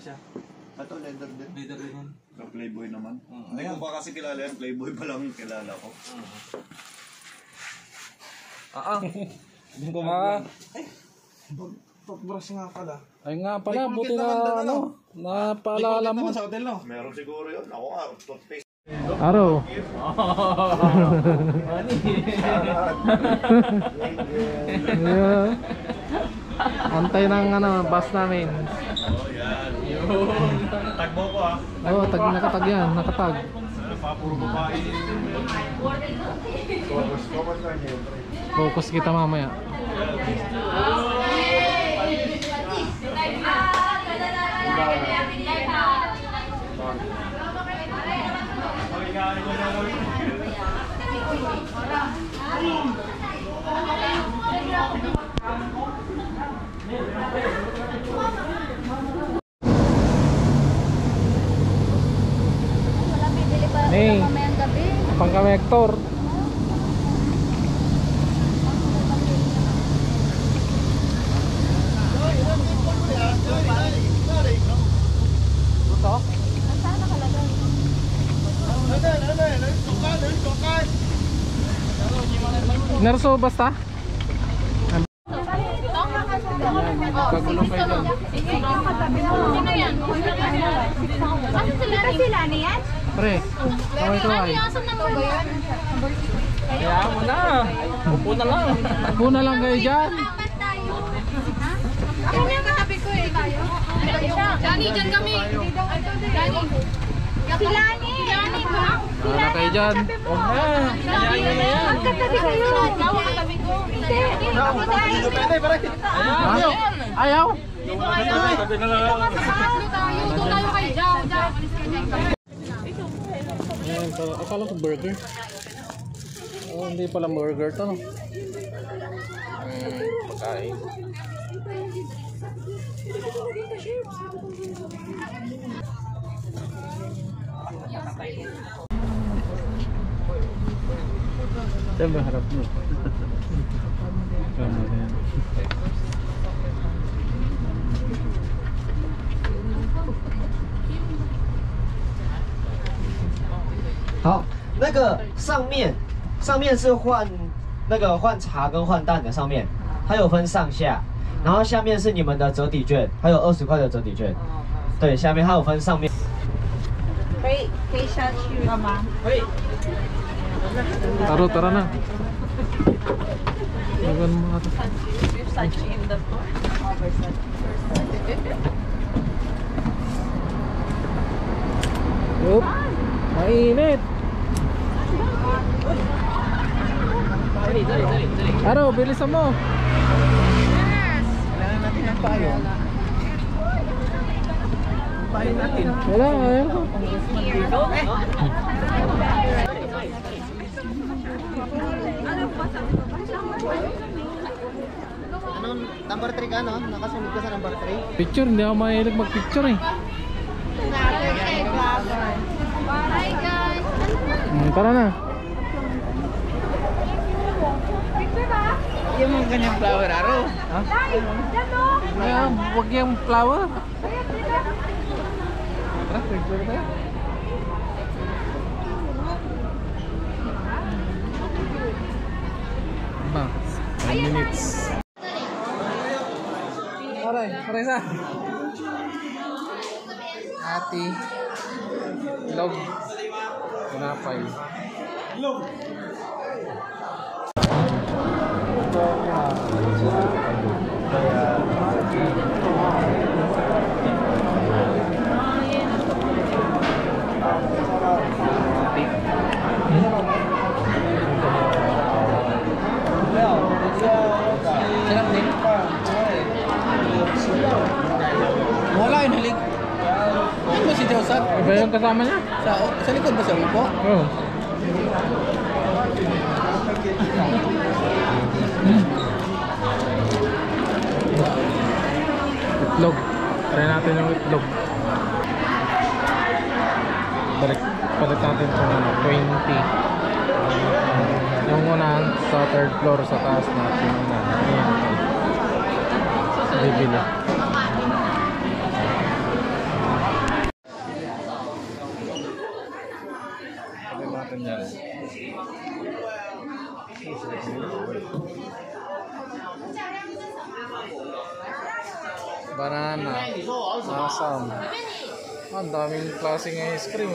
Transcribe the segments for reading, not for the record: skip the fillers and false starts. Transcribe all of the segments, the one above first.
siya. Ito, leather din. Leather din yan. Sa Playboy naman. Hindi ko pa kasi kilala yan. Playboy pa lang kilala ko. Hindi ko Toothbrush nga pala. Ay nga pala, buti na ano, napaalala mo. Sa hotel, no? Meron siguro yun. Ako nga, toothpaste. Araw. Yeah. Antay ng ano, bus namin. Oh, yan. Tagbo ko ah. Oo, nakatag yan, nakatag. Puro babae. Focus kita mamaya. Hey, pangkamektor. Nerso basta? Pagulong kayo dyan. Sino yan? Kasi sila na yan? Pre, kaway-kaway. Kaya mo na. Upo na lang. Upo na lang kayo dyan. Ako na yung katabi ko eh. Lani, dyan kami. Lani. Si Lani. Lani ba? Wala kayo dyan. Lani na yan. Ang katabi kayo. Ikaw ang katabi ko. Hindi. Ako dahil. Ayaw. Ayaw. Dito na lang. Doon tayo kay Jao. Ayan, akala ko burger. Oh, hindi pala burger to. Pagkain. Diyan ba harap mo? Tama na yan. 好，那个上面是换那个换茶跟换蛋的，上面它有分上下，然后下面是你们的折抵券，还有20块的折抵券。对，下面它有分上面。可以下去了吗？可以。 Taro, tara na. Iwan mo nga ito. Yup, mainit. Aro, bilisan mo. Kailangan natin ng payo. Payo natin. Wala, ayaw ko. Anong number 3 ka, no? Nakasunod ka sa number 3? Picture, hindi ako mahilig mag-picture eh. Hi guys. Tara na. Picture ba? Yung mga ganyang flower arrow. Ha? Dai, dyan o. Ayan, huwag yung flower. Tara, picture tayo. Ba, 9 minutes. Aray, Reza. Ati. Log. Tinapay. Log. Sarap din. Wala yung halik. Ano ba si Joseph? Iba yung kasama niya? Sa likod ba siya upo? Oo. Itlog. Try natin yung itlog. Palit natin sa 20. Yung unahan sa third floor sa taas natin. Ayan. Bibili. banana, asam. Ang daming klaseng ice cream.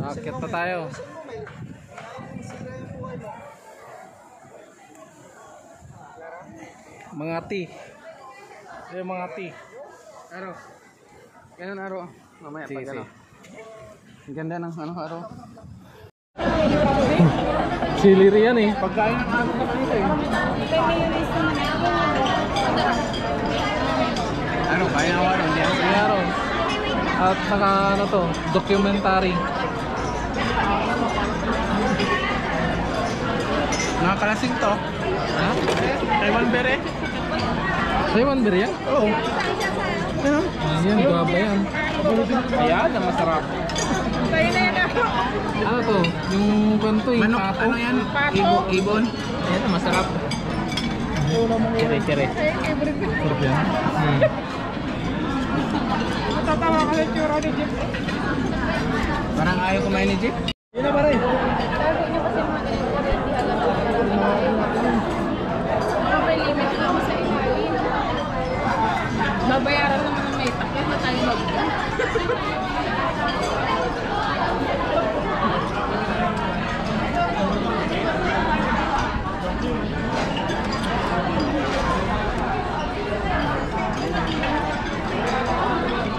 Akit na tayo. Mga tea. Yung mga tea. Aro. Ganun aro. Mamaya Sige, pag ano. sige. Ang ganda ng ano aro. Chili yan eh. Pagkain ng aro na kanito eh. Ano, kaya nga aro. Hindi ako Sige, Aaron. At saka ano to, documentary. Nakakalasing to. Ha? Taiwan bere. Taiwan beer yan? Oo. Ano? Yan, gaba yan. Ayan, na masarap. Ano to? Yung kwento yung Manok, pato. ano yan? Ibon. Ayan, masarap. Chere. Sarap yan. Parang ayaw kumain ni Jeep. Yun na pa rin. May limit naman sa ilalim. Babayaran naman ng may takyan na tayo mag-doon.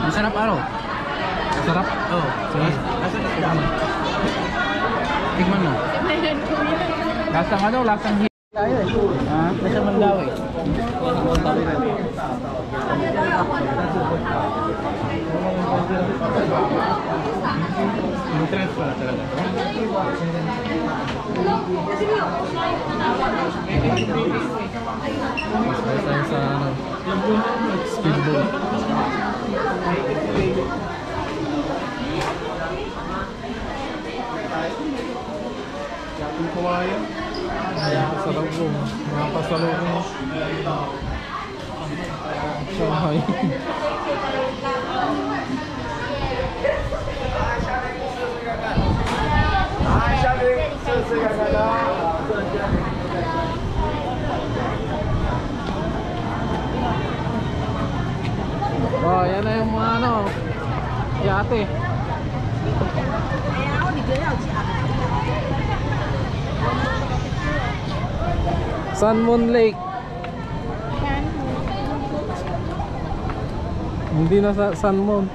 Masarap aro. Sarap? Oo. Sige. Tigman mo. Lasang ano? Lasang hit tayo eh. Ha? Lasang mandaw eh. Entrance pala talaga. Mas tayo sa ano, speedboat. Pasalubong. Mga pasalubong. Shanghai. Oh, yan na yung mga ano, yate. Sun Moon Lake. Hindi na sa Sun Moon.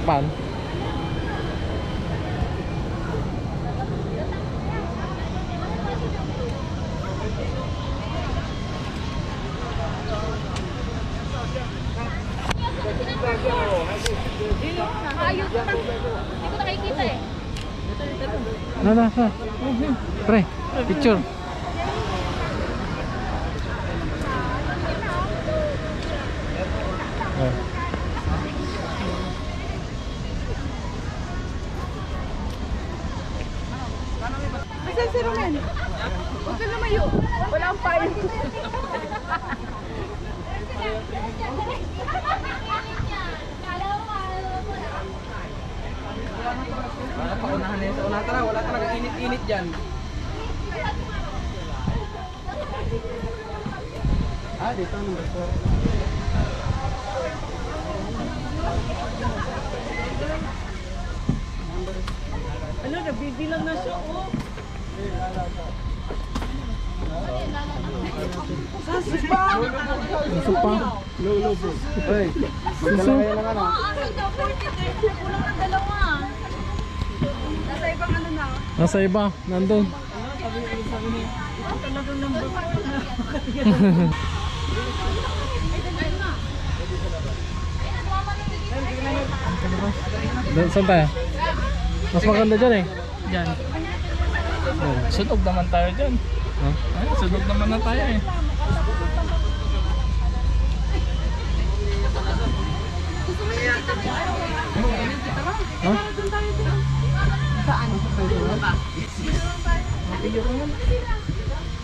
Pan. Ayun pa. Hindi ko nakikita eh. Nasa. Pre, picture. Asan si Roman? Huwag ka lumayo. Wala ang payo. Paunahan na yun sa una. Tara, wala talaga init-init dyan. Ah, dito ang restaurant. Ano, nabibilang na siya, oh. Suso pa. Hey, magdala kayo ng ano? Ano daw, 40-30. Kulang na dalawa. Nasa ibang ano na. Nasa iba, nandun. Talagang number 1. Saan tayo? Mas maganda dyan eh. Yan. Sunog naman tayo dyan. Huh? Ay, sunog naman na tayo eh.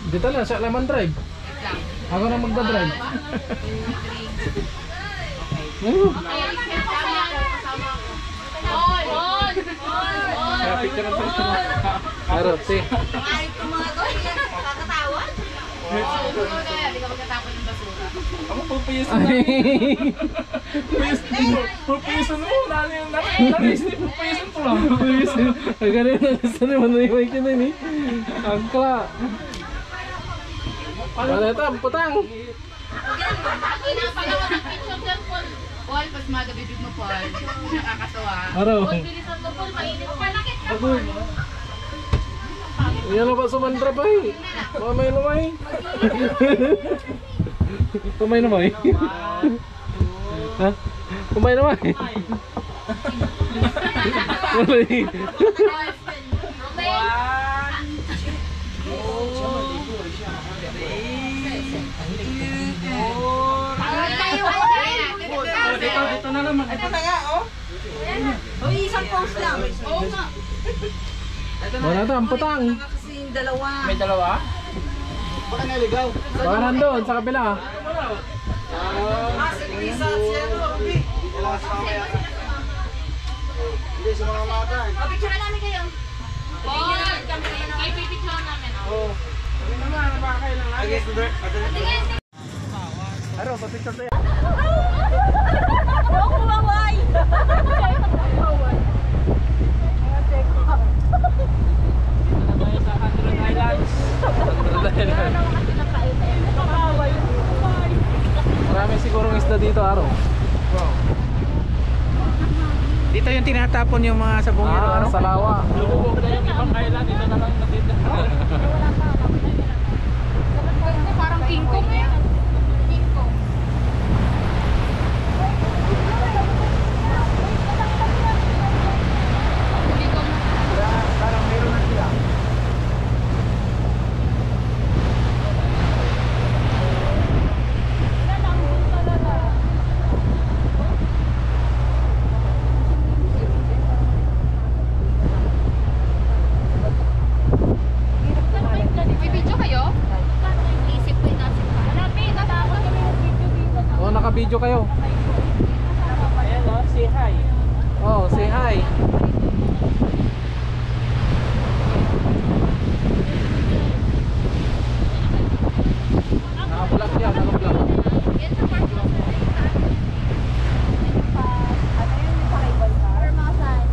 Dito lang, siya lemon drive. Ako na magdadrive. Kaya picture ng picture. Harap, si. Ako pupuyisan na. Pupuyisan mo. Pupuyisan ko lang. Ang ganun na gusto naman na yung mic na yun eh. Ang kla. Wala ito, ang putang. Paul, pas magabibig mo, Paul. Nakakatawa. Araw. Paul, bilisan mo, Paul. Mainit pa. Agoy. Yan na ba sumandra pa eh. Mamay na may. Kumay na may. Ha? Kumay na may. Wala eh. Dito na naman. Ito na nga, oh. Oh, isang post lang. Oo nga. Wala ito, ang putang. Kasi yung dalawa. May dalawa? Baka naligaw. Baka nandun, sa kabila. Ah, si Lisa at si ano, Ruby. Hindi, sa mga mata eh. O, picture namin kayo. Paul, kami kayo na. Ay, pipicture namin. Oo. Ano naman, ano ba kailangan? Tingin. Ano, pa-picture tayo. Huwag kumaway. Marami sigurong isda dito, araw. Dito yung tinatapon yung mga sabongero. Ah, sa lawa. Lubog na yung ibang island. Dito na lang natita. Parang King Kong eh. King Kong. Parang meron na sila. May video kayo? Isip ko yung nasa pa. Hanapin, natapos kami yung video dito. Oh, naka-video kayo. Ayan o, say hi. Oh, say hi. Naka-vlog yan, naka-vlog. Yan sa park lang sa ano yun, sa cable car? Or mga saan?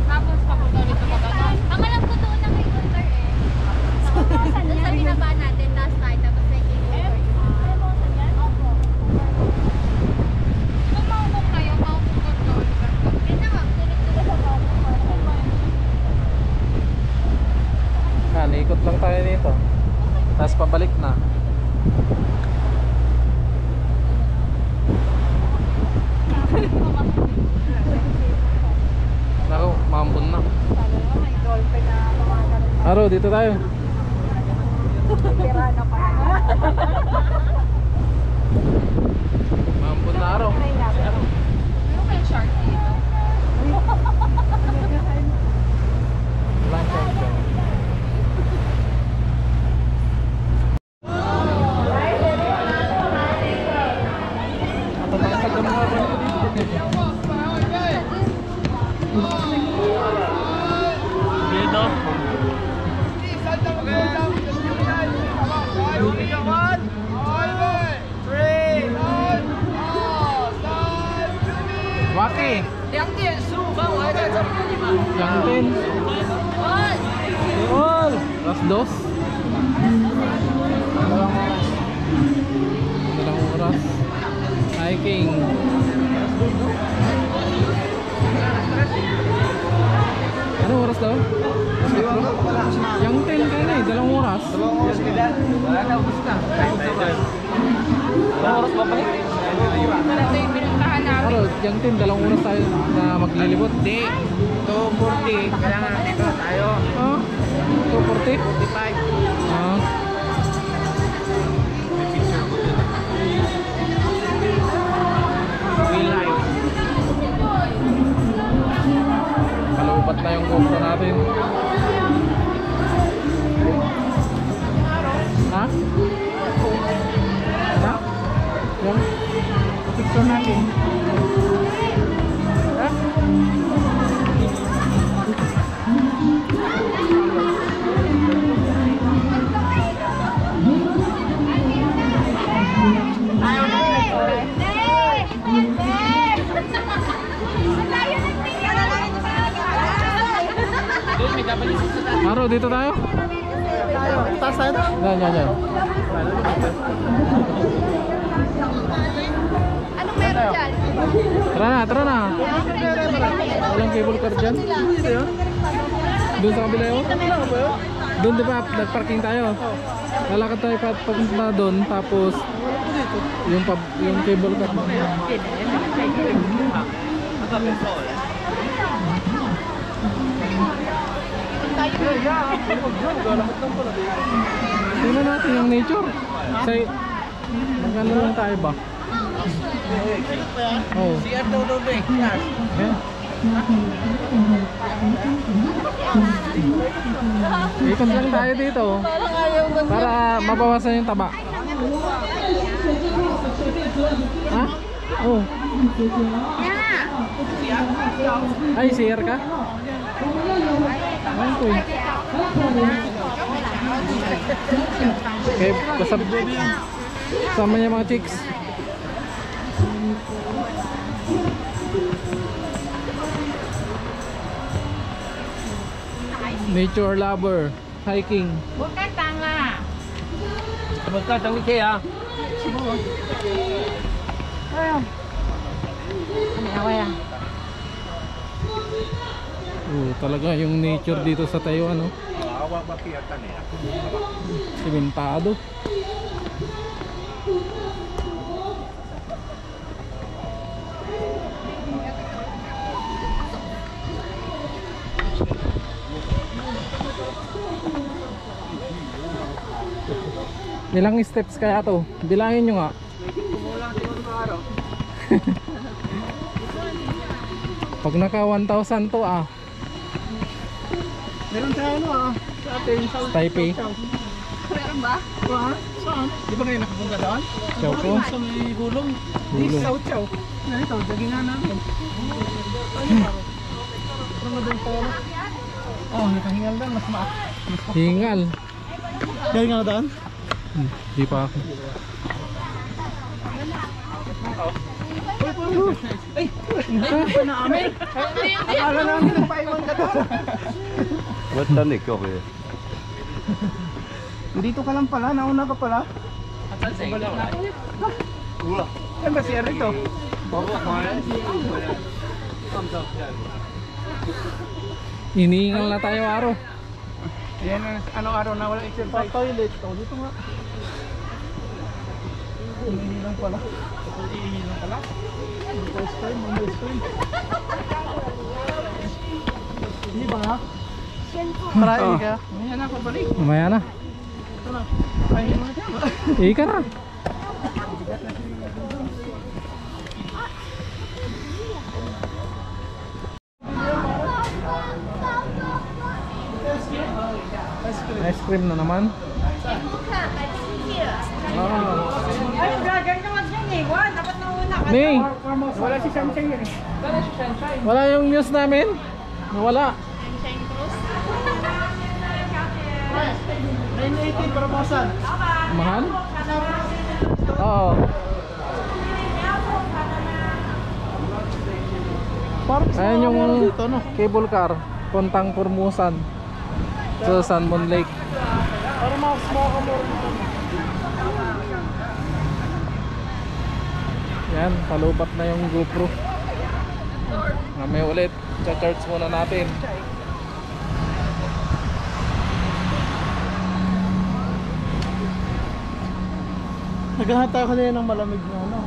Tapos papunta ulit sa Maganon. Ang alam ko doon na cable car eh. Doon sa binaba natin last night, tapos may cable car. Ay, mga saan yan? Opo. Kung maubok kayo, maubok ko to. Yan na nga, tuloy-tuloy sa maubok ko. Yan, ikot lang tayo dito. Tapos pabalik na. Naku, mambun na. Aro, dito tayo. Mambun na, Aro. Ano kayo shark dito? Walang shark dyan. Waki! Yang Tin! All! Las dos! Dalang oras. Hiking! Ano oras daw? Yang Tin kayo na eh, dalawang oras. Dalawang oras nila. Wala na, ubus na. Dalawang oras ba balik? Pero yang Tin, dalawang oras tayo na maglilibot. Hindi. 2:40. Kailangan natin ito tayo. Ah, 2:40? 45. Ah. Real life. Kalubat na yung GoPro natin. Ha? picture natin. Ha? Aro, dito tayo? Taas tayo na. Yan. Anong meron dyan? Tara na. Walang cable car dyan. Doon sa kabila yun? Doon di ba, nag-parking tayo? Lalakad tayo papunta doon, tapos yung cable car. Tingnan natin yung nature. Say, magano lang tayo ba? Oh. CR daw ba? Yes. Yeah. Ikot lang tayo dito para mabawasan yung taba. Ha? Oh. Ay, CR ka? Okay. Okay, kasama niya mga chicks. Nature lover, hiking. Bukan tanga. Bukan tanga kaya. Ayun. Kami away ah. Talaga yung nature dito sa Taiwan, no? Simentado. Ilang steps kaya to? Bilangin nyo nga. Pag naka 1,000 to ah. Meron tayo sa atin sa Taipei. Meron ba? Saan? Di ba ngayon nakapunta doon? Chow po. Sa may gulong. Gulong. Chow. Ito, dagingan namin. Oh, nakahingal doon. Mas maak. Hingal. Hingal doon? Di pa ako. Ay, hindi pa na amin. Akala namin nagpaiwan ka doon. Ba't tanik ko kaya? Dito ka lang pala, nauna ka pala. Wala. Yan ba si Erito? Iniingal na tayo araw. Yan ang anong araw na wala exercise. Toilet. Dito nga. Hindi lang pala. Hindi ba nga? Try ka. Mamaya na pabalik. Mamaya na. Kain mo na. Ika na. Ice cream na naman. Ay, vlogger ka mag yan eh. Wow, dapat nauna ka. May, Wala si Sunshine yun eh. wala yung news namin. Wala. 980 promotion. Mahal? Oo. Ayan yung cable car. Puntang Formosan. Sa Sanmon Lake. Para makasama ka mo. Yan, palubat na yung GoPro. Mamaya ulit, cha-charge muna natin. Naghahanap tayo kanina ng malamig na ano.